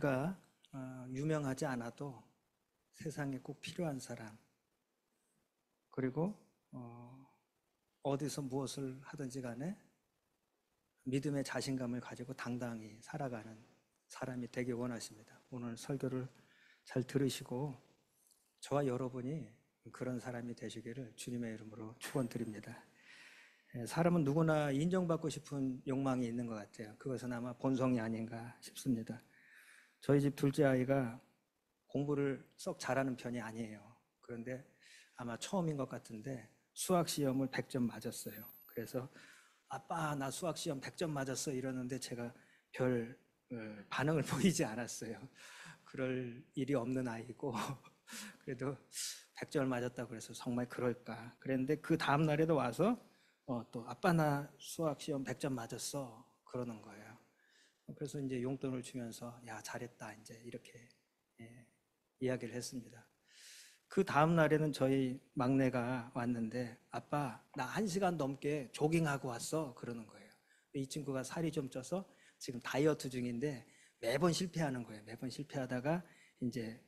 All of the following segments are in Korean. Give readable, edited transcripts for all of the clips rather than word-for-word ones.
우리가 유명하지 않아도 세상에 꼭 필요한 사람, 그리고 어디서 무엇을 하든지 간에 믿음의 자신감을 가지고 당당히 살아가는 사람이 되길 원하십니다. 오늘 설교를 잘 들으시고 저와 여러분이 그런 사람이 되시기를 주님의 이름으로 축원드립니다. 사람은 누구나 인정받고 싶은 욕망이 있는 것 같아요. 그것은 아마 본성이 아닌가 싶습니다. 저희 집 둘째 아이가 공부를 썩 잘하는 편이 아니에요. 그런데 아마 처음인 것 같은데 수학 시험을 100점 맞았어요. 그래서 아빠 나 수학 시험 100점 맞았어 이러는데 제가 별 반응을 보이지 않았어요. 그럴 일이 없는 아이고 그래도 100점을 맞았다고 그래서 정말 그럴까 그랬는데 그 다음 날에도 와서 또 아빠 나 수학 시험 100점 맞았어 그러는 거예요. 그래서 이제 용돈을 주면서 야 잘했다 이제 이렇게 이야기를 했습니다. 그 다음 날에는 저희 막내가 왔는데 아빠 나 1시간 넘게 조깅하고 왔어 그러는 거예요. 이 친구가 살이 좀 쪄서 지금 다이어트 중인데 매번 실패하는 거예요. 매번 실패하다가 이제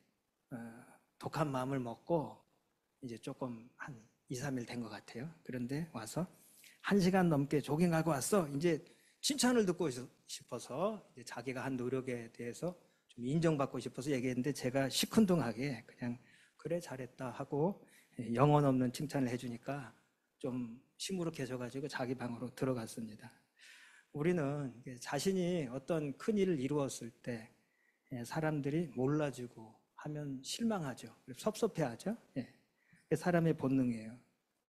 독한 마음을 먹고 이제 조금 한 2, 3일 된 것 같아요. 그런데 와서 1시간 넘게 조깅하고 왔어. 이제 칭찬을 듣고 싶어서 이제 자기가 한 노력에 대해서 좀 인정받고 싶어서 얘기했는데 제가 시큰둥하게 그냥 그래 잘했다 하고 영혼 없는 칭찬을 해주니까 좀 시무룩해져가지고 자기 방으로 들어갔습니다. 우리는 자신이 어떤 큰 일을 이루었을 때 사람들이 몰라주고 하면 실망하죠. 섭섭해하죠. 사람의 본능이에요.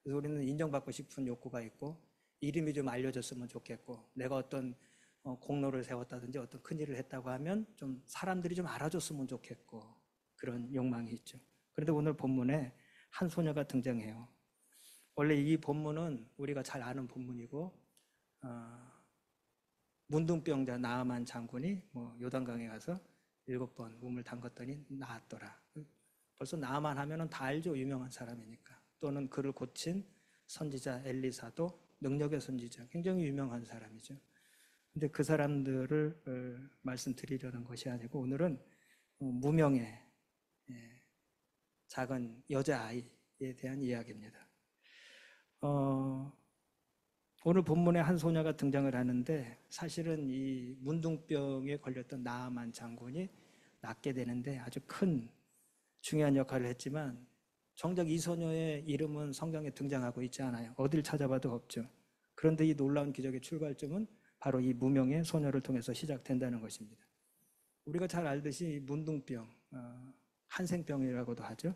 그래서 우리는 인정받고 싶은 욕구가 있고 이름이 좀 알려졌으면 좋겠고 내가 어떤 공로를 세웠다든지 어떤 큰일을 했다고 하면 좀 사람들이 좀 알아줬으면 좋겠고 그런 욕망이 있죠. 그런데 오늘 본문에 한 소녀가 등장해요. 원래 이 본문은 우리가 잘 아는 본문이고 문둥병자 나아만 장군이 요단강에 가서 7번 몸을 담갔더니 나았더라. 벌써 나아만 하면은 다 알죠. 유명한 사람이니까. 또는 그를 고친 선지자 엘리사도 능력의 선지자, 굉장히 유명한 사람이죠. 근데 그 사람들을 말씀드리려는 것이 아니고 오늘은 무명의 작은 여자아이에 대한 이야기입니다. 오늘 본문에 한 소녀가 등장을 하는데 사실은 이 문둥병에 걸렸던 나아만 장군이 낫게 되는데 아주 큰 중요한 역할을 했지만 정작 이 소녀의 이름은 성경에 등장하고 있지 않아요. 어딜 찾아봐도 없죠. 그런데 이 놀라운 기적의 출발점은 바로 이 무명의 소녀를 통해서 시작된다는 것입니다. 우리가 잘 알듯이 문둥병, 한생병이라고도 하죠.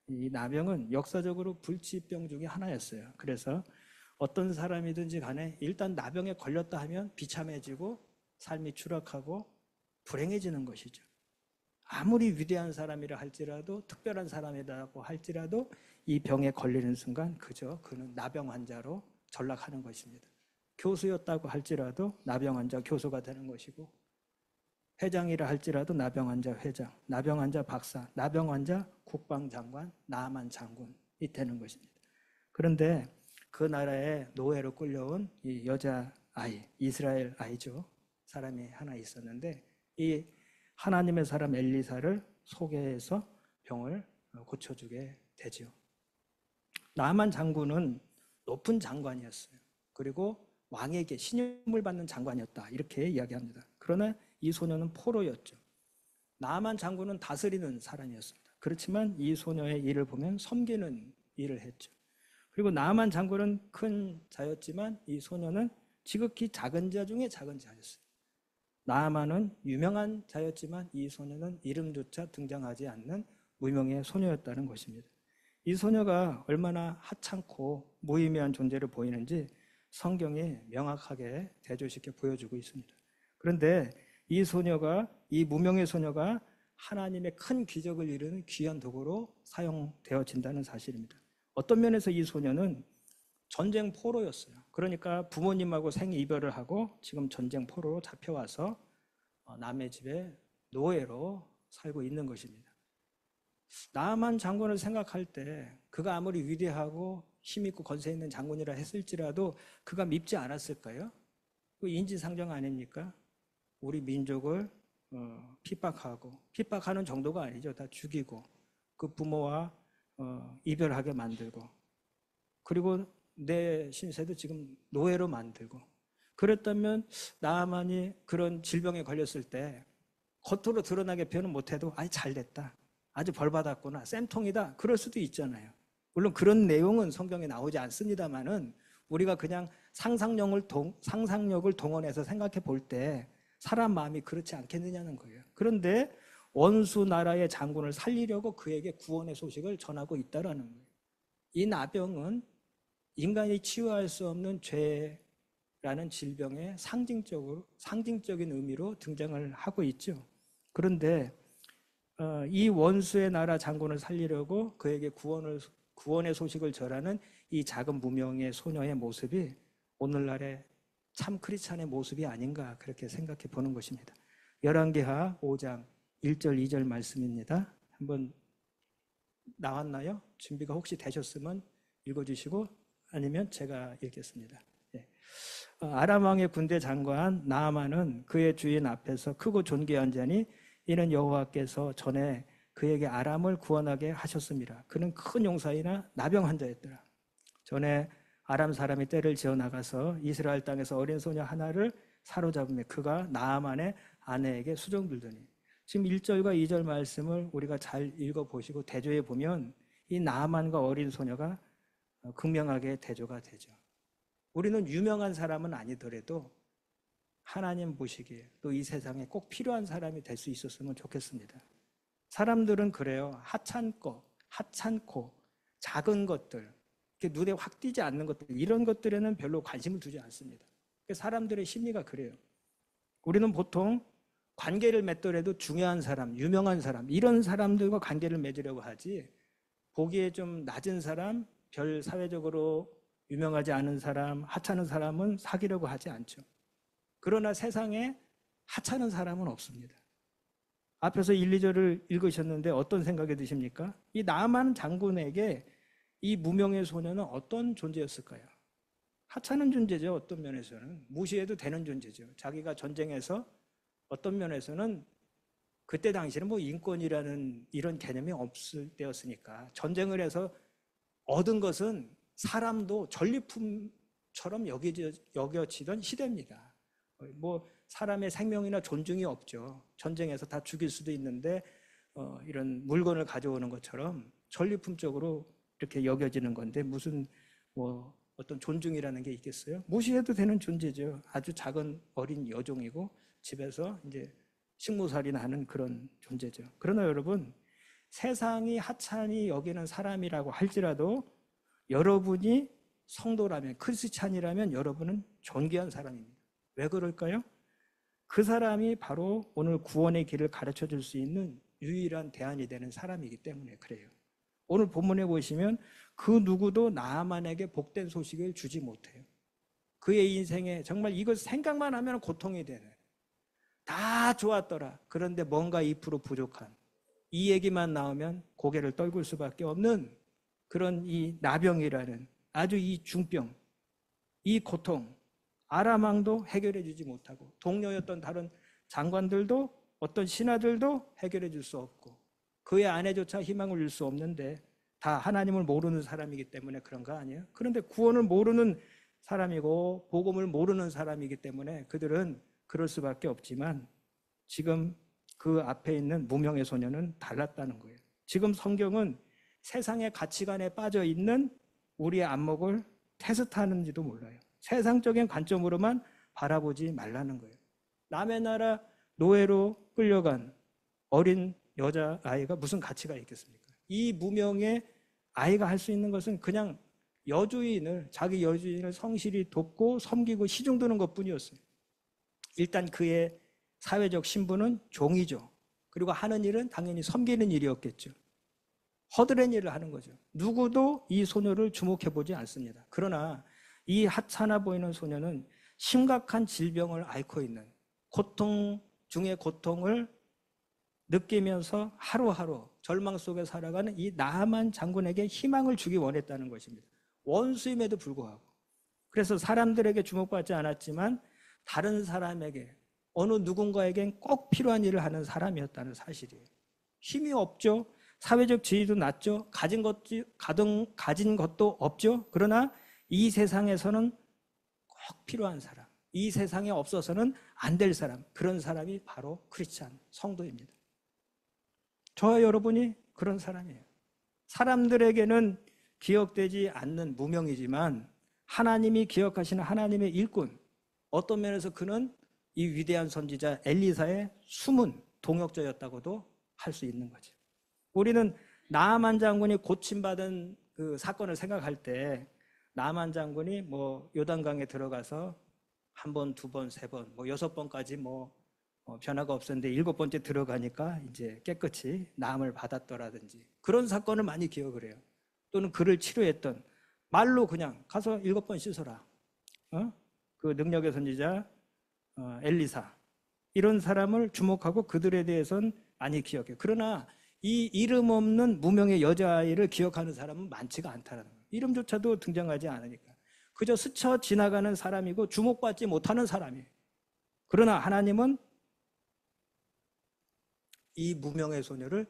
이 나병은 역사적으로 불치병 중에 하나였어요. 그래서 어떤 사람이든지 간에 일단 나병에 걸렸다 하면 비참해지고 삶이 추락하고 불행해지는 것이죠. 아무리 위대한 사람이라 할지라도 특별한 사람이라고 할지라도 이 병에 걸리는 순간 그는 나병 환자로 전락하는 것입니다. 교수였다고 할지라도 나병 환자 교수가 되는 것이고 회장이라 할지라도 나병 환자 회장, 나병 환자 박사, 나병 환자 국방장관, 나아만 장군이 되는 것입니다. 그런데 그 나라에 노예로 끌려온 이 여자아이, 이스라엘 아이죠. 사람이 하나 있었는데 이 하나님의 사람 엘리사를 소개해서 병을 고쳐주게 되죠. 나아만 장군은 높은 장관이었어요. 그리고 왕에게 신임을 받는 장관이었다. 이렇게 이야기합니다. 그러나 이 소녀는 포로였죠. 나아만 장군은 다스리는 사람이었습니다. 그렇지만 이 소녀의 일을 보면 섬기는 일을 했죠. 그리고 나아만 장군은 큰 자였지만 이 소녀는 지극히 작은 자 중에 작은 자였어요. 나아만은 유명한 자였지만 이 소녀는 이름조차 등장하지 않는 무명의 소녀였다는 것입니다. 이 소녀가 얼마나 하찮고 무의미한 존재를 보이는지 성경이 명확하게 대조시켜 보여주고 있습니다. 그런데 이 무명의 소녀가 하나님의 큰 기적을 이루는 귀한 도구로 사용되어진다는 사실입니다. 어떤 면에서 이 소녀는 전쟁 포로였어요. 그러니까 부모님하고 생이별을 하고 지금 전쟁 포로로 잡혀와서 남의 집에 노예로 살고 있는 것입니다. 나아만 장군을 생각할 때 그가 아무리 위대하고 힘있고 권세 있는 장군이라 했을지라도 그가 밉지 않았을까요? 그 인지상정 아닙니까? 우리 민족을 핍박하는 정도가 아니죠. 다 죽이고 그 부모와 이별하게 만들고, 그리고 내 신세도 지금 노예로 만들고. 그랬다면 나아만이 그런 질병에 걸렸을 때 겉으로 드러나게 표현은 못해도 아니 잘됐다, 아주 벌받았구나, 쌤통이다, 그럴 수도 있잖아요. 물론 그런 내용은 성경에 나오지 않습니다만은 우리가 그냥 상상력을 동원해서 생각해 볼 때 사람 마음이 그렇지 않겠느냐는 거예요. 그런데 원수 나라의 장군을 살리려고 그에게 구원의 소식을 전하고 있다라는 거예요. 이 나병은 인간이 치유할 수 없는 죄라는 질병의 상징적인 의미로 등장을 하고 있죠. 그런데 이 원수의 나라 장군을 살리려고 그에게 구원의 소식을 전하는 이 작은 무명의 소녀의 모습이 오늘날의 참 크리스찬의 모습이 아닌가, 그렇게 생각해 보는 것입니다. 열왕기하 5장 1절 2절 말씀입니다. 한번 나왔나요? 준비가 혹시 되셨으면 읽어주시고, 아니면 제가 읽겠습니다. 아람 왕의 군대 장관 나아만은 그의 주인 앞에서 크고 존귀한 자니 이는 여호와께서 전에 그에게 아람을 구원하게 하셨습니다. 그는 큰 용사이나 나병 환자였더라. 전에 아람 사람이 떼를 지어 나가서 이스라엘 땅에서 어린 소녀 하나를 사로잡으며 그가 나아만의 아내에게 수종들더니, 지금 1절과 2절 말씀을 우리가 잘 읽어보시고 대조해 보면 이 나아만과 어린 소녀가 극명하게 대조가 되죠. 우리는 유명한 사람은 아니더라도 하나님 보시기에 또 이 세상에 꼭 필요한 사람이 될 수 있었으면 좋겠습니다. 사람들은 그래요. 하찮고 작은 것들, 이렇게 눈에 확 띄지 않는 것들, 이런 것들에는 별로 관심을 두지 않습니다. 사람들의 심리가 그래요. 우리는 보통 관계를 맺더라도 중요한 사람, 유명한 사람, 이런 사람들과 관계를 맺으려고 하지, 보기에 좀 낮은 사람, 별 사회적으로 유명하지 않은 사람, 하찮은 사람은 사귀려고 하지 않죠. 그러나 세상에 하찮은 사람은 없습니다. 앞에서 1, 2절을 읽으셨는데 어떤 생각이 드십니까? 이 나아만 장군에게 이 무명의 소녀는 어떤 존재였을까요? 하찮은 존재죠. 어떤 면에서는 무시해도 되는 존재죠. 자기가 전쟁에서 어떤 면에서는 그때 당시에는 뭐 인권이라는 이런 개념이 없을 때였으니까 전쟁을 해서 얻은 것은 사람도 전리품처럼 여겨지던 시대입니다. 뭐 사람의 생명이나 존중이 없죠. 전쟁에서 다 죽일 수도 있는데 이런 물건을 가져오는 것처럼 전리품적으로 이렇게 여겨지는 건데 무슨 뭐 어떤 존중이라는 게 있겠어요? 무시해도 되는 존재죠. 아주 작은 어린 여종이고 집에서 이제 식모살이나 하는 그런 존재죠. 그러나 여러분, 세상이 하찮이 여기는 사람이라고 할지라도 여러분이 성도라면, 크리스찬이라면 여러분은 존귀한 사람입니다. 왜 그럴까요? 그 사람이 바로 오늘 구원의 길을 가르쳐 줄 수 있는 유일한 대안이 되는 사람이기 때문에 그래요. 오늘 본문에 보시면 그 누구도 나아만에게 복된 소식을 주지 못해요. 그의 인생에 정말 이것 생각만 하면 고통이 되는, 다 좋았더라. 그런데 뭔가 2% 부족한, 이 얘기만 나오면 고개를 떨굴 수밖에 없는 그런 이 나병이라는 아주 이 중병, 이 고통, 아람 왕도 해결해 주지 못하고 동료였던 다른 장관들도 어떤 신하들도 해결해 줄 수 없고 그의 아내조차 희망을 줄 수 없는데 다 하나님을 모르는 사람이기 때문에 그런 거 아니에요? 그런데 구원을 모르는 사람이고 복음을 모르는 사람이기 때문에 그들은 그럴 수밖에 없지만 지금 그 앞에 있는 무명의 소녀는 달랐다는 거예요. 지금 성경은 세상의 가치관에 빠져 있는 우리의 안목을 테스트하는지도 몰라요. 세상적인 관점으로만 바라보지 말라는 거예요. 남의 나라 노예로 끌려간 어린 여자아이가 무슨 가치가 있겠습니까? 이 무명의 아이가 할 수 있는 것은 그냥 자기 여주인을 성실히 돕고 섬기고 시중드는 것뿐이었어요. 일단 그의 사회적 신분은 종이죠. 그리고 하는 일은 당연히 섬기는 일이었겠죠. 허드렛 일을 하는 거죠. 누구도 이 소녀를 주목해보지 않습니다. 그러나 이 하찮아 보이는 소녀는 심각한 질병을 앓고 있는, 고통 중에 고통을 느끼면서 하루하루 절망 속에 살아가는 이 나아만 장군에게 희망을 주기 원했다는 것입니다. 원수임에도 불구하고. 그래서 사람들에게 주목받지 않았지만 다른 사람에게 어느 누군가에겐 꼭 필요한 일을 하는 사람이었다는 사실이에요. 힘이 없죠. 사회적 지위도 낮죠. 가진 것도 없죠. 그러나 이 세상에서는 꼭 필요한 사람, 이 세상에 없어서는 안 될 사람, 그런 사람이 바로 크리스찬 성도입니다. 저와 여러분이 그런 사람이에요. 사람들에게는 기억되지 않는 무명이지만 하나님이 기억하시는 하나님의 일꾼, 어떤 면에서 그는 이 위대한 선지자 엘리사의 숨은 동역자였다고도 할 수 있는 거죠. 우리는 나아만 장군이 고침받은 그 사건을 생각할 때 나아만 장군이 뭐 요단강에 들어가서 한 번, 두 번, 세 번, 뭐 6번까지 변화가 없었는데 7번째 들어가니까 이제 깨끗이 나음을 받았더라든지 그런 사건을 많이 기억을 해요. 또는 그를 치료했던 말로 그냥 가서 7번 씻어라. 그 능력의 선지자 엘리사, 이런 사람을 주목하고 그들에 대해서는 많이 기억해요. 그러나 이 이름 없는 무명의 여자아이를 기억하는 사람은 많지가 않다는 거예요. 이름조차도 등장하지 않으니까 그저 스쳐 지나가는 사람이고 주목받지 못하는 사람이에요. 그러나 하나님은 이 무명의 소녀를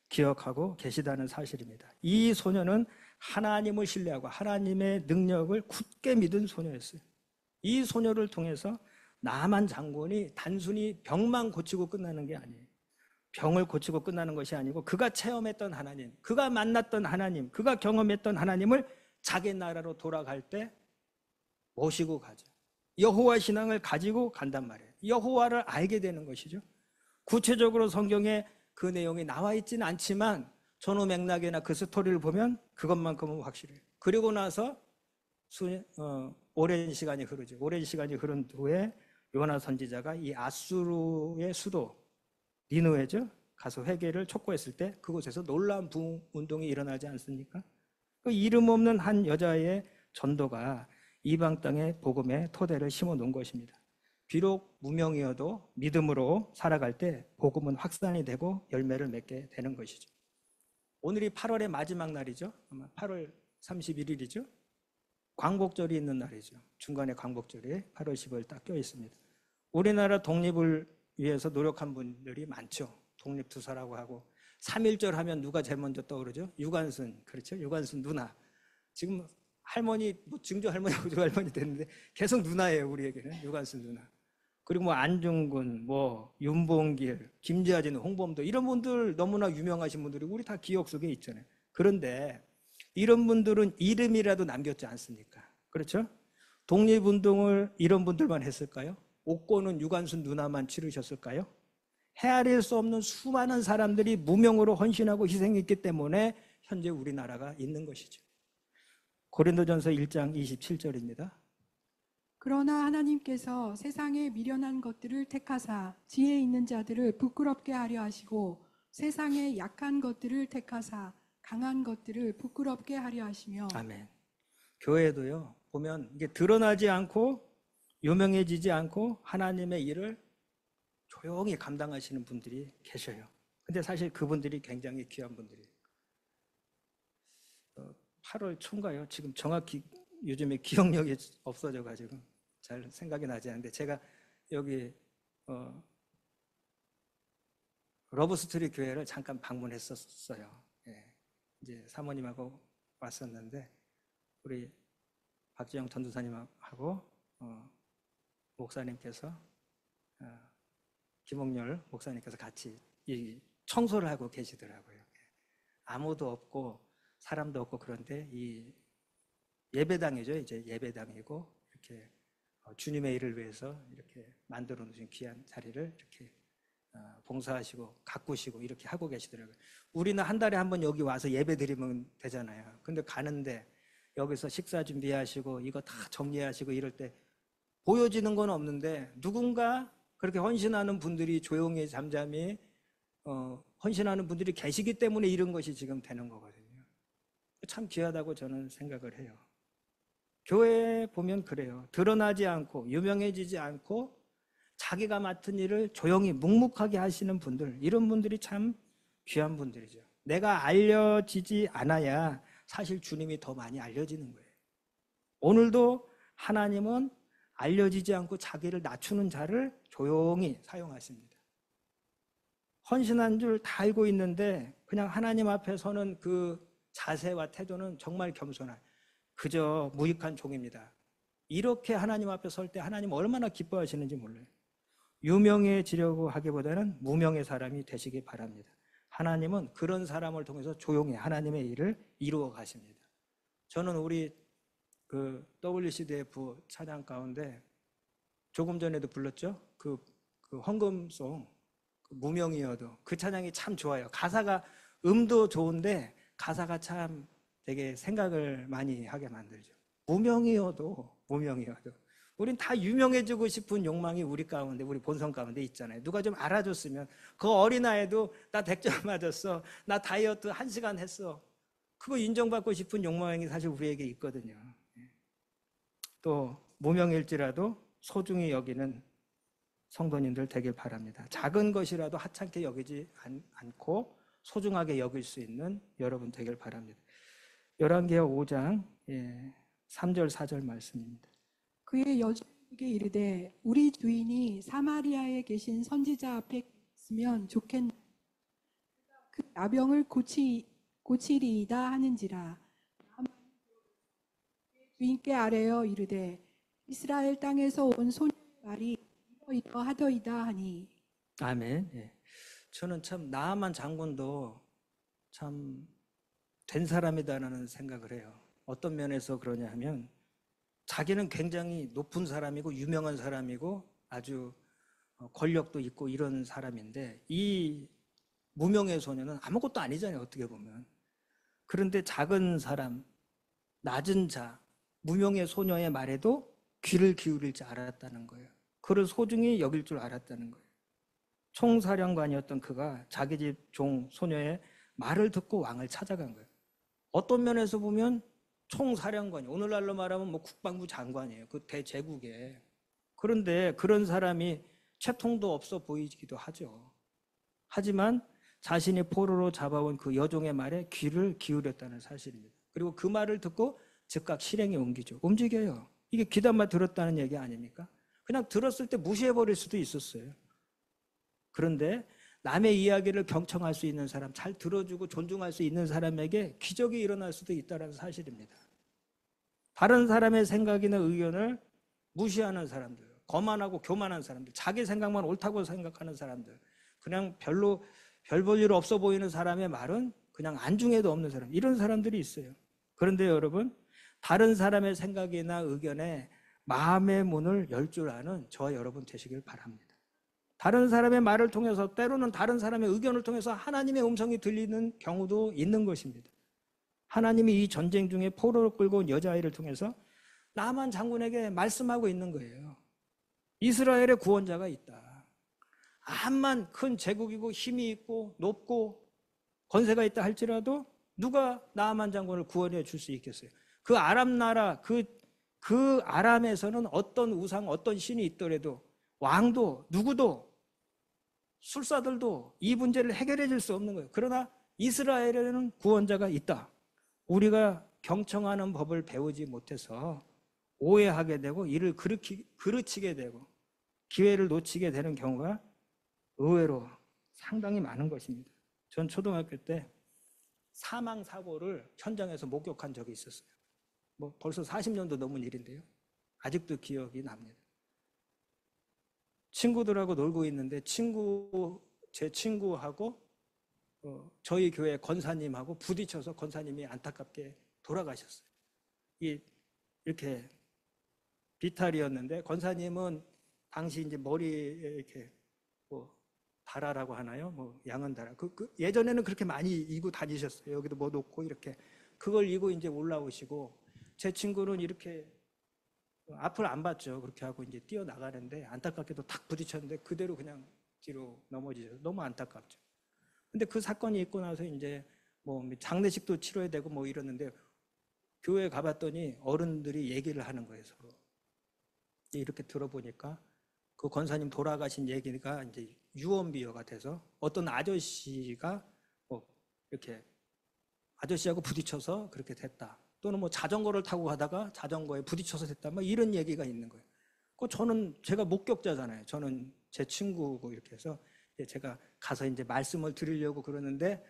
기억하고 계시다는 사실입니다. 이 소녀는 하나님을 신뢰하고 하나님의 능력을 굳게 믿은 소녀였어요. 이 소녀를 통해서 나만 장군이 단순히 병만 고치고 끝나는 게 아니에요. 병을 고치고 끝나는 것이 아니고 그가 체험했던 하나님, 그가 만났던 하나님, 그가 경험했던 하나님을 자기 나라로 돌아갈 때 모시고 가죠. 여호와 신앙을 가지고 간단 말이에요. 여호와를 알게 되는 것이죠. 구체적으로 성경에 그 내용이 나와 있지는 않지만 전후 맥락이나 그 스토리를 보면 그것만큼은 확실해요. 그리고 나서 오랜 시간이 흐르죠. 오랜 시간이 흐른 후에 요나 선지자가 이 아수르의 수도 니느웨죠. 가서 회개를 촉구했을 때 그곳에서 놀라운 부흥 운동이 일어나지 않습니까? 그 이름 없는 한 여자의 전도가 이방 땅의 복음의 토대를 심어 놓은 것입니다. 비록 무명이어도 믿음으로 살아갈 때 복음은 확산이 되고 열매를 맺게 되는 것이죠. 오늘이 8월의 마지막 날이죠. 아마 8월 31일이죠. 광복절이 있는 날이죠. 중간에 광복절이 8월 15일 딱 껴 있습니다. 우리나라 독립을 위해서 노력한 분들이 많죠. 독립투사라고 하고 3.1절 하면 누가 제일 먼저 떠오르죠? 유관순, 그렇죠? 유관순 누나. 지금 할머니, 증조 할머니하고 저 할머니 됐는데 계속 누나예요, 우리에게는. 유관순 누나. 그리고 안중근, 윤봉길, 김재하진, 홍범도, 이런 분들 너무나 유명하신 분들이 우리 다 기억 속에 있잖아요. 그런데 이런 분들은 이름이라도 남겼지 않습니까? 그렇죠? 독립운동을 이런 분들만 했을까요? 옥고는 유관순 누나만 치르셨을까요? 헤아릴 수 없는 수많은 사람들이 무명으로 헌신하고 희생했기 때문에 현재 우리나라가 있는 것이죠. 고린도전서 1장 27절입니다. 그러나 하나님께서 세상에 미련한 것들을 택하사 지혜 있는 자들을 부끄럽게 하려 하시고 세상에 약한 것들을 택하사 강한 것들을 부끄럽게 하려 하시며. 아멘. 교회도요, 보면 이게 드러나지 않고 유명해지지 않고 하나님의 일을 조용히 감당하시는 분들이 계셔요. 근데 사실 그분들이 굉장히 귀한 분들이에요. 8월 초인가요? 지금 정확히 요즘에 기억력이 없어져가지고 잘 생각이 나지 않는데 제가 여기 러브스토리 교회를 잠깐 방문했었어요. 예. 이제 사모님하고 왔었는데 우리 박지영 전도사님하고 목사님께서 김홍렬 목사님께서 같이 이 청소를 하고 계시더라고요. 아무도 없고 사람도 없고 그런데 이 예배당이죠. 이제 예배당이고 이렇게 주님의 일을 위해서 이렇게 만들어 놓으신 귀한 자리를 이렇게 봉사하시고 가꾸시고 이렇게 하고 계시더라고요. 우리는 한 달에 한 번 여기 와서 예배 드리면 되잖아요. 근데 가는데 여기서 식사 준비하시고 이거 다 정리하시고 이럴 때 보여지는 건 없는데 누군가 그렇게 헌신하는 분들이 조용히 잠잠히 헌신하는 분들이 계시기 때문에 이런 것이 지금 되는 거거든요. 참 귀하다고 저는 생각을 해요. 교회에 보면 그래요. 드러나지 않고 유명해지지 않고 자기가 맡은 일을 조용히 묵묵하게 하시는 분들, 이런 분들이 참 귀한 분들이죠. 내가 알려지지 않아야 사실 주님이 더 많이 알려지는 거예요. 오늘도 하나님은 알려지지 않고 자기를 낮추는 자를 조용히 사용하십니다. 헌신한 줄 다 알고 있는데 그냥 하나님 앞에 서는 그 자세와 태도는 정말 겸손한, 그저 무익한 종입니다. 이렇게 하나님 앞에 설 때 하나님 얼마나 기뻐하시는지 몰라요. 유명해지려고 하기보다는 무명의 사람이 되시기 바랍니다. 하나님은 그런 사람을 통해서 조용히 하나님의 일을 이루어 가십니다. 저는 우리 그 WCDF 찬양 가운데 조금 전에도 불렀죠. 그 헌금송, 그 무명이어도 그 찬양이 참 좋아요. 가사가 음도 좋은데 가사가 참 되게 생각을 많이 하게 만들죠. 무명이어도 우린 다 유명해지고 싶은 욕망이 우리 가운데, 우리 본성 가운데 있잖아요. 누가 좀 알아줬으면, 그 어린아이도 나 100점 맞았어, 나 다이어트 1시간 했어, 그거 인정받고 싶은 욕망이 사실 우리에게 있거든요. 또 무명일지라도 소중히 여기는 성도님들 되길 바랍니다. 작은 것이라도 하찮게 여기지 않고 소중하게 여길 수 있는 여러분 되길 바랍니다. 열왕기하 5장 3절 4절 말씀입니다. 그의 여종에게 이르되 우리 주인이 사마리아에 계신 선지자 앞에 있으면 좋겠나. 그 나병을 고치리이다 하는지라. 주인께 아뢰어 이르되 이스라엘 땅에서 온 소녀의 말이 이러이러하더이다 하니. 아멘. 저는 참 나아만 장군도 참 된 사람이다라는 생각을 해요. 어떤 면에서 그러냐 하면 자기는 굉장히 높은 사람이고 유명한 사람이고 아주 권력도 있고 이런 사람인데, 이 무명의 소녀는 아무것도 아니잖아요, 어떻게 보면. 그런데 작은 사람, 낮은 자, 무명의 소녀의 말에도 귀를 기울일 줄 알았다는 거예요. 그를 소중히 여길 줄 알았다는 거예요. 총사령관이었던 그가 자기 집 종 소녀의 말을 듣고 왕을 찾아간 거예요. 어떤 면에서 보면 총사령관이, 오늘날로 말하면 뭐 국방부 장관이에요, 그 대제국에. 그런데 그런 사람이 채통도 없어 보이기도 하죠. 하지만 자신이 포로로 잡아온 그 여종의 말에 귀를 기울였다는 사실입니다. 그리고 그 말을 듣고 즉각 실행에 옮기죠. 움직여요. 이게 귀담아 들었다는 얘기 아닙니까? 그냥 들었을 때 무시해버릴 수도 있었어요. 그런데 남의 이야기를 경청할 수 있는 사람, 잘 들어주고 존중할 수 있는 사람에게 기적이 일어날 수도 있다는 사실입니다. 다른 사람의 생각이나 의견을 무시하는 사람들, 거만하고 교만한 사람들, 자기 생각만 옳다고 생각하는 사람들, 그냥 별로 별 볼 일 없어 보이는 사람의 말은 그냥 안중에도 없는 사람, 이런 사람들이 있어요. 그런데 여러분, 다른 사람의 생각이나 의견에 마음의 문을 열 줄 아는 저와 여러분 되시길 바랍니다. 다른 사람의 말을 통해서, 때로는 다른 사람의 의견을 통해서 하나님의 음성이 들리는 경우도 있는 것입니다. 하나님이 이 전쟁 중에 포로를 끌고 온 여자아이를 통해서 나만 장군에게 말씀하고 있는 거예요. 이스라엘의 구원자가 있다. 암만 큰 제국이고 힘이 있고 높고 권세가 있다 할지라도 누가 나아만 장군을 구원해 줄 수 있겠어요? 그 아람 나라, 그 아람에서는 어떤 우상, 어떤 신이 있더라도 왕도 누구도, 술사들도 이 문제를 해결해 줄 수 없는 거예요. 그러나 이스라엘에는 구원자가 있다. 우리가 경청하는 법을 배우지 못해서 오해하게 되고 이를 그르치게 되고 기회를 놓치게 되는 경우가 의외로 상당히 많은 것입니다. 전 초등학교 때 사망사고를 현장에서 목격한 적이 있었어요. 뭐 벌써 40년도 넘은 일인데요. 아직도 기억이 납니다. 친구들하고 놀고 있는데 제 친구하고 저희 교회 권사님하고 부딪혀서 권사님이 안타깝게 돌아가셨어요. 이렇게 비탈이었는데 권사님은 당시 이제 머리에 이렇게 뭐 다라라고 하나요? 뭐 양은 다라. 예전에는 그렇게 많이 이고 다니셨어요. 여기도 뭐 놓고 이렇게 그걸 이고 이제 올라오시고, 제 친구는 이렇게 앞을 안 봤죠. 그렇게 하고 이제 뛰어나가는데 안타깝게도 탁 부딪혔는데 그대로 그냥 뒤로 넘어지죠. 너무 안타깝죠. 근데 그 사건이 있고 나서 이제 뭐 장례식도 치러야 되고 뭐 이러는데 교회에 가봤더니 어른들이 얘기를 하는 거예요, 서로. 이렇게 들어보니까 그 권사님 돌아가신 얘기가 이제 유언비어가 돼서 어떤 아저씨가 뭐 이렇게 아저씨하고 부딪혀서 그렇게 됐다. 또는 뭐 자전거를 타고 가다가 자전거에 부딪혀서 됐다. 뭐 이런 얘기가 있는 거예요. 저는 제가 목격자잖아요. 저는 제 친구고 이렇게 해서 제가 가서 이제 말씀을 드리려고 그러는데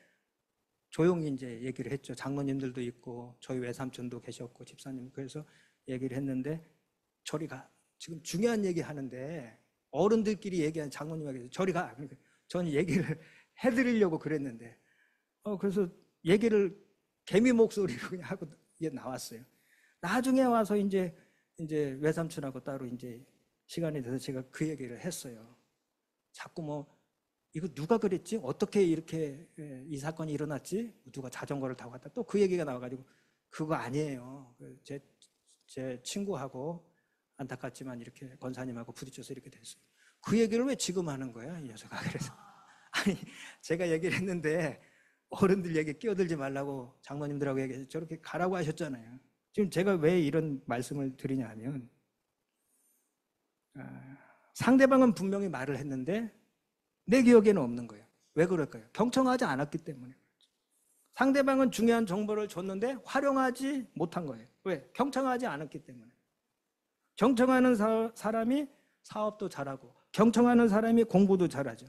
조용히 이제 얘기를 했죠. 장로님들도 있고 저희 외삼촌도 계셨고 집사님, 그래서 얘기를 했는데 저리 가. 지금 중요한 얘기 하는데 어른들끼리 얘기하는 장로님에게 저리 가. 그러니까 저는 얘기를 해드리려고 그랬는데 그래서 얘기를 개미 목소리로 그냥 하고 나왔어요. 나중에 와서 이제 외삼촌하고 따로 이제 시간이 돼서 제가 그 얘기를 했어요. 자꾸 뭐 이거 누가 그랬지? 어떻게 이렇게 이 사건이 일어났지? 누가 자전거를 타고 갔다? 또 그 얘기가 나와가지고 그거 아니에요. 제 친구하고 안타깝지만 이렇게 권사님하고 부딪혀서 이렇게 됐어요. 그 얘기를 왜 지금 하는 거야, 이 녀석아? 그래서 아니 제가 얘기를 했는데 어른들 얘기 끼어들지 말라고 장로님들하고 얘기해서 저렇게 가라고 하셨잖아요. 지금 제가 왜 이런 말씀을 드리냐 하면 상대방은 분명히 말을 했는데 내 기억에는 없는 거예요. 왜 그럴까요? 경청하지 않았기 때문에. 상대방은 중요한 정보를 줬는데 활용하지 못한 거예요. 왜? 경청하지 않았기 때문에. 경청하는 사람이 사업도 잘하고 경청하는 사람이 공부도 잘하죠.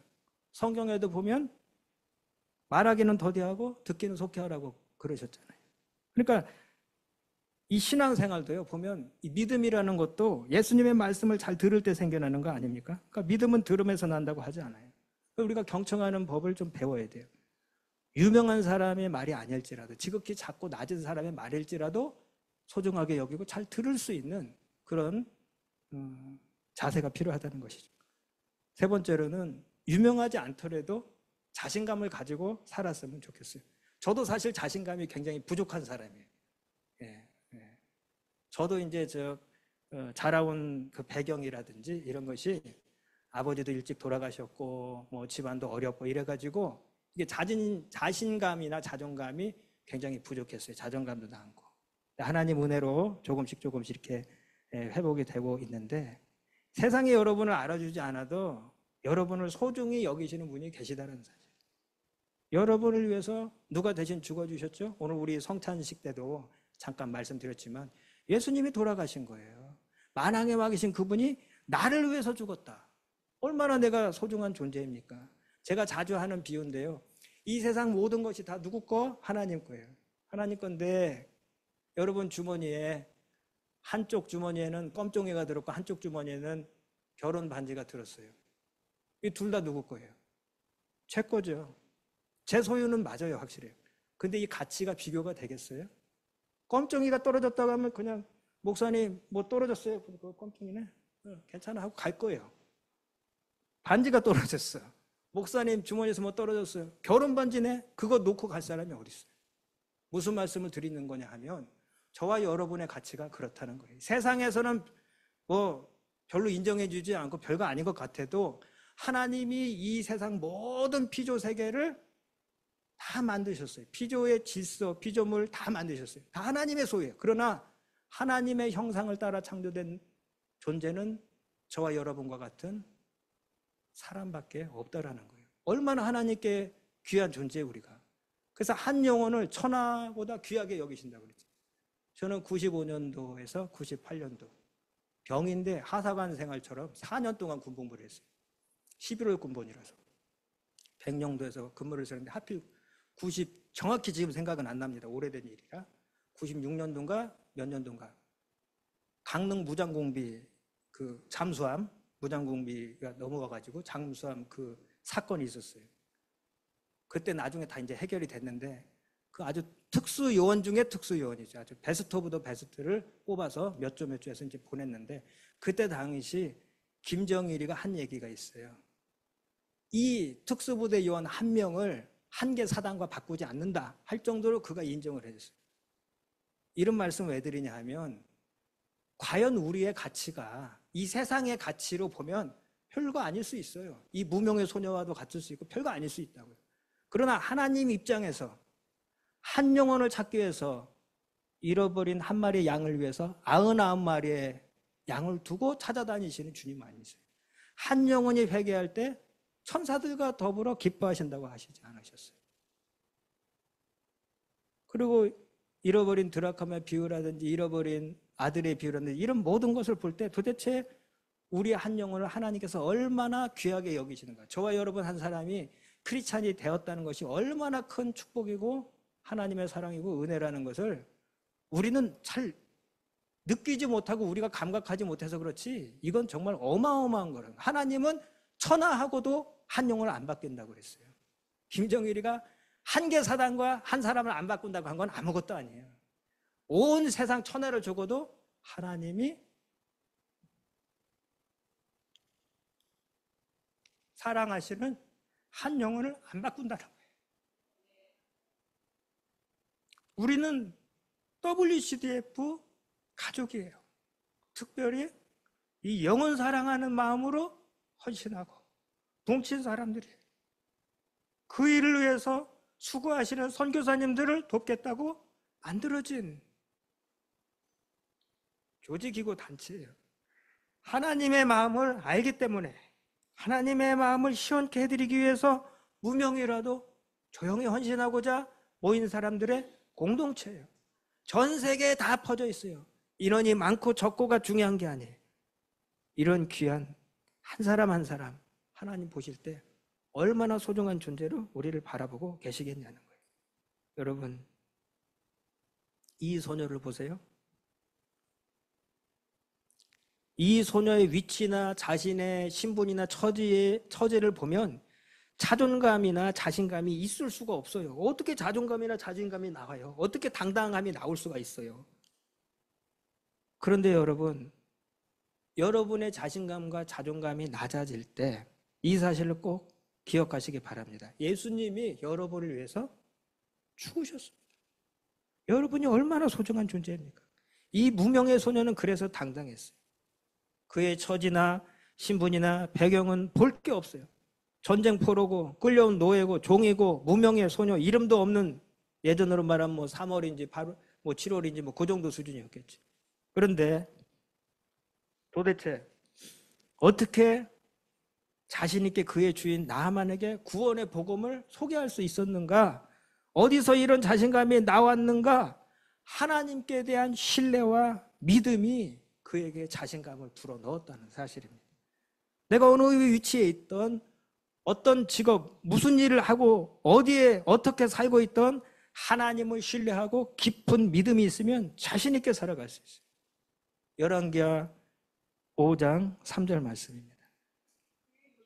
성경에도 보면 말하기는 더디하고 듣기는 속히 하라고 그러셨잖아요. 그러니까 이 신앙생활도요, 보면 이 믿음이라는 것도 예수님의 말씀을 잘 들을 때 생겨나는 거 아닙니까? 그러니까 믿음은 들음에서 난다고 하지 않아요. 그러니까 우리가 경청하는 법을 좀 배워야 돼요. 유명한 사람의 말이 아닐지라도, 지극히 작고 낮은 사람의 말일지라도 소중하게 여기고 잘 들을 수 있는 그런 자세가 필요하다는 것이죠. 세 번째로는 유명하지 않더라도 자신감을 가지고 살았으면 좋겠어요. 저도 사실 자신감이 굉장히 부족한 사람이에요. 예. 저도 이제 자라온 그 배경이라든지 이런 것이 아버지도 일찍 돌아가셨고 뭐 집안도 어렵고 이래가지고 이게 자신감이나 자존감이 굉장히 부족했어요. 자존감도 많고. 하나님 은혜로 조금씩 이렇게 회복이 되고 있는데 세상에 여러분을 알아주지 않아도 여러분을 소중히 여기시는 분이 계시다는 사실. 여러분을 위해서 누가 대신 죽어주셨죠? 오늘 우리 성찬식 때도 잠깐 말씀드렸지만 예수님이 돌아가신 거예요. 만왕에 와 계신 그분이 나를 위해서 죽었다. 얼마나 내가 소중한 존재입니까? 제가 자주 하는 비유인데요. 이 세상 모든 것이 다 누구 거? 하나님 거예요. 하나님 건데 여러분 주머니에 한쪽 주머니에는 껌종이가 들었고 한쪽 주머니에는 결혼 반지가 들었어요. 이 둘 다 누구 거예요? 제 거죠. 제 소유는 맞아요, 확실해요. 근데 이 가치가 비교가 되겠어요? 껌종이가 떨어졌다고 하면 그냥 목사님 뭐 떨어졌어요? 그거 껌종이네? 괜찮아 하고 갈 거예요. 반지가 떨어졌어. 목사님 주머니에서 뭐 떨어졌어요? 결혼 반지네? 그거 놓고 갈 사람이 어디 있어요? 무슨 말씀을 드리는 거냐 하면 저와 여러분의 가치가 그렇다는 거예요. 세상에서는 뭐 별로 인정해 주지 않고 별거 아닌 것 같아도 하나님이 이 세상 모든 피조 세계를 다 만드셨어요. 피조의 질서, 피조물 다 만드셨어요. 다 하나님의 소유예요. 그러나 하나님의 형상을 따라 창조된 존재는 저와 여러분과 같은 사람밖에 없다라는 거예요. 얼마나 하나님께 귀한 존재예요, 우리가. 그래서 한 영혼을 천하보다 귀하게 여기신다고 그랬죠. 저는 95년도에서 98년도 병인데 하사관 생활처럼 4년 동안 군복무를 했어요. 11월 군번이라서 백령도에서 근무를 했었는데 하필 정확히 지금 생각은 안 납니다. 오래된 일이라 96년도인가 몇 년도인가 강릉 무장공비 그 잠수함 무장공비가 넘어와가지고 잠수함 그 사건이 있었어요. 그때 나중에 다 이제 해결이 됐는데 그 아주 특수 요원 중에 특수 요원이죠. 아주 베스트 오브 더 베스트를 뽑아서 몇 조에서 이제 보냈는데 그때 당시 김정일이가 한 얘기가 있어요. 이 특수부대 요원 한 명을 한 개 사단과 바꾸지 않는다 할 정도로 그가 인정을 해줬어요. 이런 말씀 왜 드리냐 하면 과연 우리의 가치가 이 세상의 가치로 보면 별거 아닐 수 있어요. 이 무명의 소녀와도 같을 수 있고 별거 아닐 수 있다고요. 그러나 하나님 입장에서 한 영혼을 찾기 위해서 잃어버린 한 마리의 양을 위해서 99마리의 양을 두고 찾아다니시는 주님 아니세요. 한 영혼이 회개할 때 천사들과 더불어 기뻐하신다고 하시지 않으셨어요. 그리고 잃어버린 드라카마의 비유라든지 잃어버린 아들의 비유라든지 이런 모든 것을 볼 때 도대체 우리 한 영혼을 하나님께서 얼마나 귀하게 여기시는가. 저와 여러분 한 사람이 크리스찬이 되었다는 것이 얼마나 큰 축복이고 하나님의 사랑이고 은혜라는 것을 우리는 잘 느끼지 못하고 우리가 감각하지 못해서 그렇지, 이건 정말 어마어마한 거예요. 하나님은 천하하고도 한 영혼을 안 바꾼다고 그랬어요. 김정일이가 한 개 사단과 한 사람을 안 바꾼다고 한 건 아무것도 아니에요. 온 세상 천하를 죽어도 하나님이 사랑하시는 한 영혼을 안 바꾼다는 거예요. 우리는 WCDF 가족이에요. 특별히 이 영혼 사랑하는 마음으로 헌신하고 동친 사람들이에요. 그 일을 위해서 수고하시는 선교사님들을 돕겠다고 만들어진 조직이고 단체예요. 하나님의 마음을 알기 때문에 하나님의 마음을 시원케 해드리기 위해서 무명이라도 조용히 헌신하고자 모인 사람들의 공동체예요. 전 세계에 다 퍼져 있어요. 인원이 많고 적고가 중요한 게 아니에요. 이런 귀한 한 사람 한 사람 하나님 보실 때 얼마나 소중한 존재로 우리를 바라보고 계시겠냐는 거예요. 여러분, 이 소녀를 보세요. 이 소녀의 위치나 자신의 신분이나 처지를 보면 자존감이나 자신감이 있을 수가 없어요. 어떻게 자존감이나 자신감이 나와요? 어떻게 당당함이 나올 수가 있어요? 그런데 여러분, 여러분의 자신감과 자존감이 낮아질 때 이 사실을 꼭 기억하시기 바랍니다. 예수님이 여러분을 위해서 죽으셨습니다. 여러분이 얼마나 소중한 존재입니까? 이 무명의 소녀는 그래서 당당했어요. 그의 처지나 신분이나 배경은 볼 게 없어요. 전쟁 포로고 끌려온 노예고 종이고 무명의 소녀, 이름도 없는, 예전으로 말하면 뭐 3월인지 8월, 뭐 7월인지 뭐 그 정도 수준이었겠지. 그런데 도대체 어떻게 자신 있게 그의 주인 나아만에게 구원의 복음을 소개할 수 있었는가? 어디서 이런 자신감이 나왔는가? 하나님께 대한 신뢰와 믿음이 그에게 자신감을 불어넣었다는 사실입니다. 내가 어느 위치에 있던, 어떤 직업, 무슨 일을 하고 어디에 어떻게 살고 있던 하나님을 신뢰하고 깊은 믿음이 있으면 자신 있게 살아갈 수 있어요. 열왕기하 5장 3절 말씀입니다.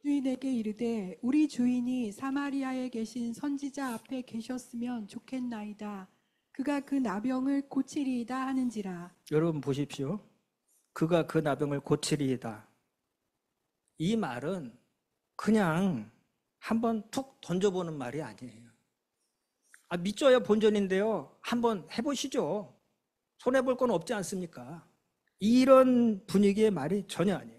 주인에게 이르되 우리 주인이 사마리아에 계신 선지자 앞에 계셨으면 좋겠나이다. 그가 그 나병을 고치리이다 하는지라. 여러분 보십시오. 그가 그 나병을 고치리이다. 이 말은 그냥 한번 툭 던져보는 말이 아니에요. 믿져야 본전인데요. 한번 해보시죠. 손해볼 건 없지 않습니까? 이런 분위기의 말이 전혀 아니에요.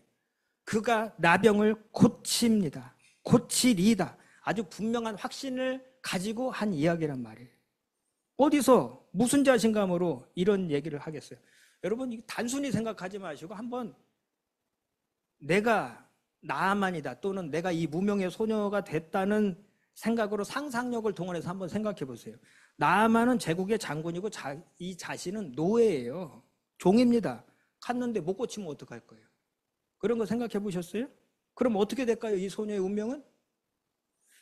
그가 나병을 고칩니다. 고치리이다. 아주 분명한 확신을 가지고 한 이야기란 말이에요. 어디서 무슨 자신감으로 이런 얘기를 하겠어요? 여러분, 단순히 생각하지 마시고 한번 내가 나아만이다, 또는 내가 이 무명의 소녀가 됐다는 생각으로 상상력을 동원해서 한번 생각해 보세요. 나아만은 제국의 장군이고 이 자신은 노예예요. 종입니다. 갔는데 못 고치면 어떡할 거예요? 그런 거 생각해 보셨어요? 그럼 어떻게 될까요? 이 소녀의 운명은?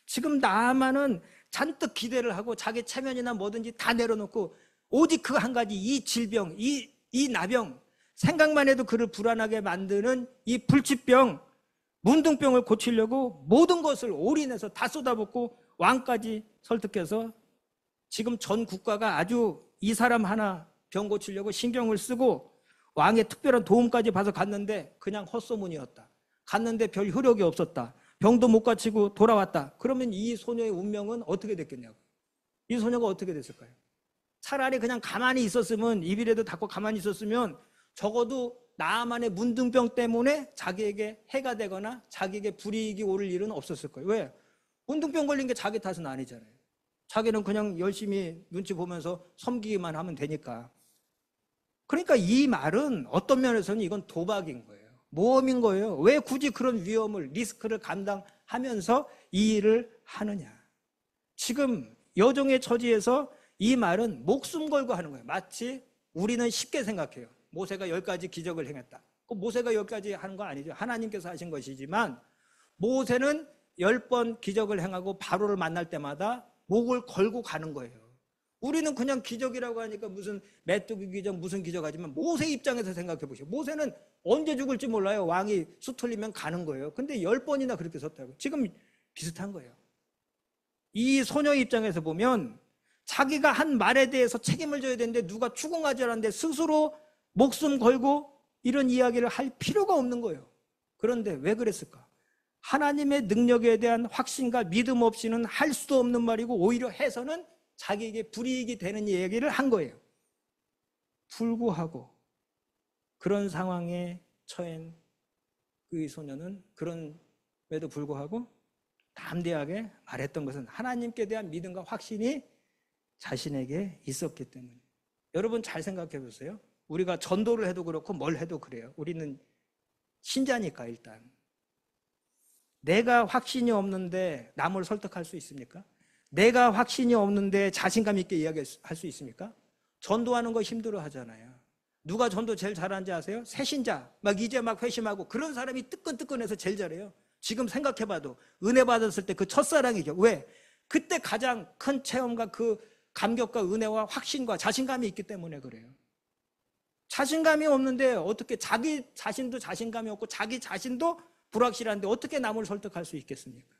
지금 나아만은 잔뜩 기대를 하고 자기 체면이나 뭐든지 다 내려놓고 오직 그 한 가지, 이 질병, 이 나병, 생각만 해도 그를 불안하게 만드는 이 불치병, 문둥병을 고치려고 모든 것을 올인해서 다 쏟아붓고 왕까지 설득해서 지금 전 국가가 아주 이 사람 하나 병 고치려고 신경을 쓰고 왕의 특별한 도움까지 받아 갔는데 그냥 헛소문이었다. 갔는데 별 효력이 없었다. 병도 못 고치고 돌아왔다. 그러면 이 소녀의 운명은 어떻게 됐겠냐고. 이 소녀가 어떻게 됐을까요? 차라리 그냥 가만히 있었으면, 입이라도 닫고 가만히 있었으면 적어도 나만의 문둥병 때문에 자기에게 해가 되거나 자기에게 불이익이 오를 일은 없었을 거예요. 왜? 문둥병 걸린 게 자기 탓은 아니잖아요. 자기는 그냥 열심히 눈치 보면서 섬기기만 하면 되니까. 그러니까 이 말은 어떤 면에서는 이건 도박인 거예요. 모험인 거예요. 왜 굳이 그런 위험을, 리스크를 감당하면서 이 일을 하느냐. 지금 여종의 처지에서 이 말은 목숨 걸고 하는 거예요. 마치 우리는 쉽게 생각해요. 모세가 10가지 기적을 행했다. 그 모세가 여기까지 하는 거 아니죠. 하나님께서 하신 것이지만 모세는 10번 기적을 행하고 바로를 만날 때마다 목을 걸고 가는 거예요. 우리는 그냥 기적이라고 하니까 무슨 메뚜기 기적 무슨 기적 하지만 모세 입장에서 생각해 보시오. 모세는 언제 죽을지 몰라요. 왕이 수틀리면 가는 거예요. 근데 10번이나 그렇게 섰다고. 지금 비슷한 거예요. 이 소녀 입장에서 보면 자기가 한 말에 대해서 책임을 져야 되는데 누가 추궁하지 않았는데 스스로 목숨 걸고 이런 이야기를 할 필요가 없는 거예요. 그런데 왜 그랬을까? 하나님의 능력에 대한 확신과 믿음 없이는 할 수도 없는 말이고 오히려 해서는 자기에게 불이익이 되는 얘기를 한 거예요. 불구하고 그런 상황에 처한 그 소녀는 그럼에도 불구하고 담대하게 말했던 것은 하나님께 대한 믿음과 확신이 자신에게 있었기 때문에. 여러분 잘 생각해 보세요. 우리가 전도를 해도 그렇고 뭘 해도 그래요. 우리는 신자니까 일단. 내가 확신이 없는데 남을 설득할 수 있습니까? 내가 확신이 없는데 자신감 있게 이야기할 수 있습니까? 전도하는 거 힘들어 하잖아요. 누가 전도 제일 잘하는지 아세요? 새신자, 이제 회심하고 그런 사람이 뜨끈뜨끈해서 제일 잘해요. 지금 생각해봐도 은혜 받았을 때 그 첫사랑이죠. 왜? 그때 가장 큰 체험과 그 감격과 은혜와 확신과 자신감이 있기 때문에 그래요. 자신감이 없는데 어떻게 자기 자신도 자신감이 없고 자기 자신도 불확실한데 어떻게 남을 설득할 수 있겠습니까?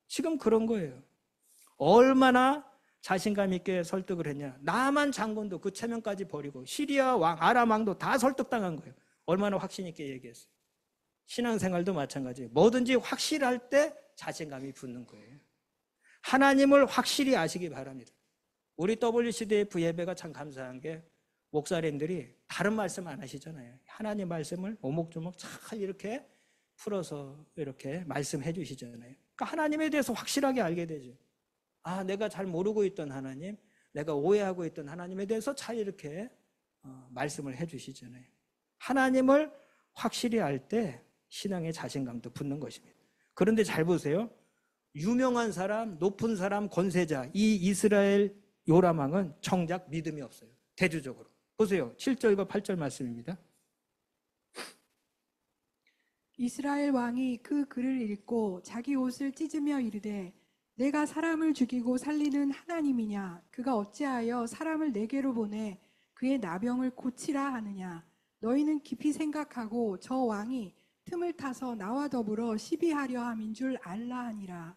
지금 그런 거예요. 얼마나 자신감 있게 설득을 했냐. 나만 장군도 그 체면까지 버리고 시리아 왕, 아람 왕도 다 설득당한 거예요. 얼마나 확신 있게 얘기했어요. 신앙생활도 마찬가지예요. 뭐든지 확실할 때 자신감이 붙는 거예요. 하나님을 확실히 아시기 바랍니다. 우리 WCDF 예배가 참 감사한 게 목사님들이 다른 말씀 안 하시잖아요. 하나님 말씀을 오목조목 잘 이렇게 풀어서 이렇게 말씀해 주시잖아요. 그러니까 하나님에 대해서 확실하게 알게 되죠. 아, 내가 잘 모르고 있던 하나님, 내가 오해하고 있던 하나님에 대해서 잘 이렇게 말씀을 해 주시잖아요. 하나님을 확실히 알 때 신앙의 자신감도 붙는 것입니다. 그런데 잘 보세요. 유명한 사람, 높은 사람, 권세자, 이 이스라엘 요람 왕은 정작 믿음이 없어요. 대조적으로. 보세요. 7절과 8절 말씀입니다. 이스라엘 왕이 그 글을 읽고 자기 옷을 찢으며 이르되 내가 사람을 죽이고 살리는 하나님이냐? 그가 어찌하여 사람을 내게로 보내 그의 나병을 고치라 하느냐? 너희는 깊이 생각하고 저 왕이 틈을 타서 나와 더불어 시비하려 함인 줄 알라 하니라.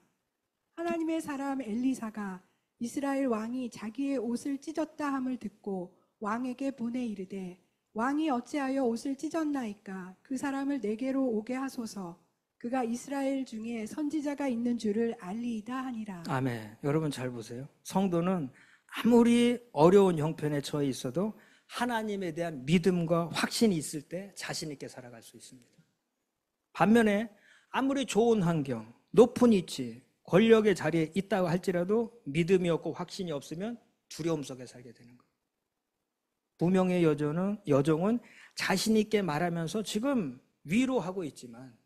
하나님의 사람 엘리사가 이스라엘 왕이 자기의 옷을 찢었다 함을 듣고 왕에게 보내 이르되 왕이 어찌하여 옷을 찢었나이까? 그 사람을 내게로 오게 하소서. 그가 이스라엘 중에 선지자가 있는 줄을 알리이다 하니라. 아멘. 여러분 잘 보세요. 성도는 아무리 어려운 형편에 처해 있어도 하나님에 대한 믿음과 확신이 있을 때 자신 있게 살아갈 수 있습니다. 반면에 아무리 좋은 환경, 높은 위치, 권력의 자리에 있다고 할지라도 믿음이 없고 확신이 없으면 두려움 속에 살게 되는 거예요. 무명의 여종은 자신 있게 말하면서 지금 위로하고 있지만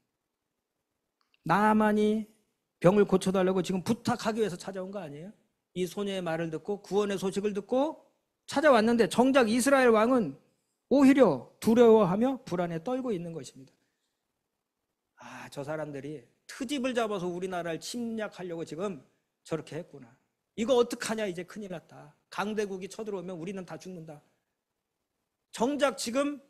나만이 병을 고쳐달라고 지금 부탁하기 위해서 찾아온 거 아니에요? 이 소녀의 말을 듣고 구원의 소식을 듣고 찾아왔는데 정작 이스라엘 왕은 오히려 두려워하며 불안에 떨고 있는 것입니다. 아, 저 사람들이 트집을 잡아서 우리나라를 침략하려고 지금 저렇게 했구나. 이거 어떡하냐, 이제 큰일 났다. 강대국이 쳐들어오면 우리는 다 죽는다. 정작 지금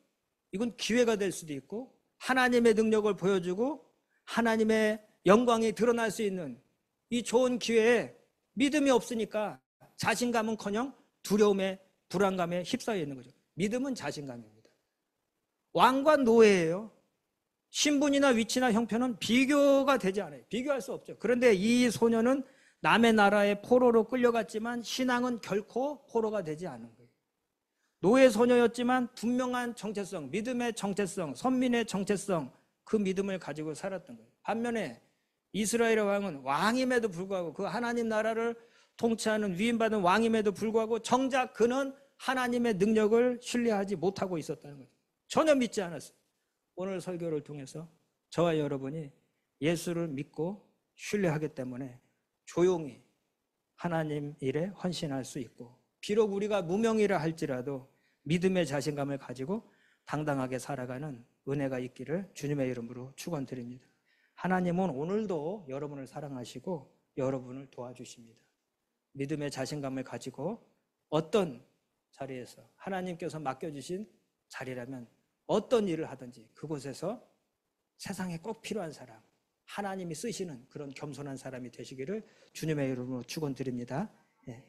이건 기회가 될 수도 있고 하나님의 능력을 보여주고 하나님의 영광이 드러날 수 있는 이 좋은 기회에 믿음이 없으니까 자신감은커녕 두려움에 불안감에 휩싸여 있는 거죠. 믿음은 자신감입니다. 왕과 노예예요. 신분이나 위치나 형편은 비교가 되지 않아요. 비교할 수 없죠. 그런데 이 소녀는 남의 나라의 포로로 끌려갔지만 신앙은 결코 포로가 되지 않은 거예요. 노예 소녀였지만 분명한 정체성, 믿음의 정체성, 선민의 정체성, 그 믿음을 가지고 살았던 거예요. 반면에 이스라엘 왕은 왕임에도 불구하고 그 하나님 나라를 통치하는 위임받은 왕임에도 불구하고 정작 그는 하나님의 능력을 신뢰하지 못하고 있었다는 거죠. 전혀 믿지 않았어요. 오늘 설교를 통해서 저와 여러분이 예수를 믿고 신뢰하기 때문에 조용히 하나님 일에 헌신할 수 있고 비록 우리가 무명이라 할지라도 믿음의 자신감을 가지고 당당하게 살아가는 은혜가 있기를 주님의 이름으로 축원드립니다. 하나님은 오늘도 여러분을 사랑하시고 여러분을 도와주십니다. 믿음의 자신감을 가지고 어떤 자리에서 하나님께서 맡겨주신 자리라면 어떤 일을 하든지 그곳에서 세상에 꼭 필요한 사람, 하나님이 쓰시는 그런 겸손한 사람이 되시기를 주님의 이름으로 축원드립니다. 예.